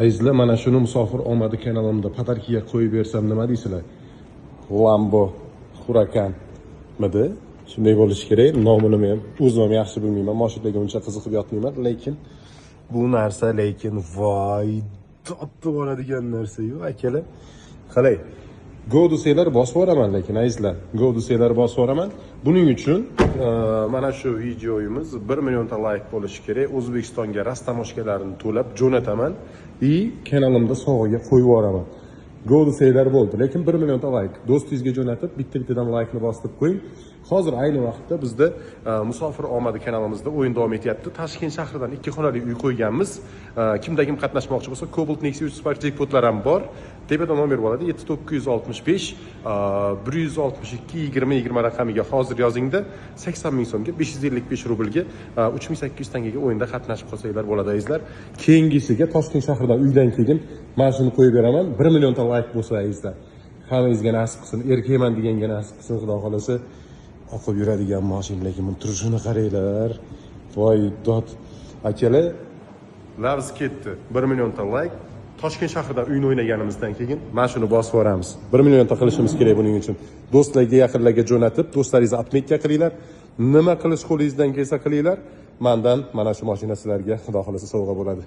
Azizlar, mana shuni musofir omadi kanalimda podarkiga qo'yib bersam nima deysizlar? Lambo Huracanmidi? Shunday bo'lishi kerak. Nomini men o'zim ham yaxshi bilmayman. Mashinaga uncha qiziqib yotmayman, lekin bu narsa voy doddi bo'ladigan narsa-yu, akalar. Qalay? Go desanglar bosib yuboraman, lekin azizlar, go desanglar bosib yuboraman. Buning uchun mana shu videoyimiz 1 millionta like bo'lishi kerak. O'zbekistonga rastamoshkalarini to'lab jo'nataman va kanalimda sovg'aga qo'yib yuboraman. Go desanglar bo'ldi, lekin 1 millionta like do'stingizga jo'natib, bitta-bittadan like'ni bosib qo'ying. Hozir ayni vaqtda bizda Musofir omadi kanalimizda o'yin davom etyapti. Toshkent shahridan 2 xonali uy qo'yganmiz. Kimda kim qatnashmoqchi bo'lsa, Cobalt Nexus Spark jackpotlar ham bor. Tepada nomer bo'ladi 7965 162 20 raqamiga hozir yozingda 80 ming so'mga 555 rublga 3800 tangaga o'yinda qatnashib qolsanglar bo'ladi azizlar. Keyingisiga Toshkent shahridan uydan keyin mana shuni qo'yib beraman. 1 millionta like bo'lsa azizlar. Hammangizga nasib qilsin, erkakman deganga nasib qilsin, xudo xolasa. Oqib yuradigan mashina, lekin buni turishini qaranglar. Voy dod. Akalar, lavz ketdi. 1 millionta like. Toshkent shahrida uyni o'ynaganimizdan keyin mana shuni bosib yuboramiz. 1 millionta qilishimiz kerak buning uchun. Do'stlarga, yaqinlarga jo'natib, do'stlaringizni отметка qilinglar. Nima qilish qo'lingizdan kelsa qilinglar. Mendan mana shu mashina sizlarga xudo xolasa sovg'a bo'ladi.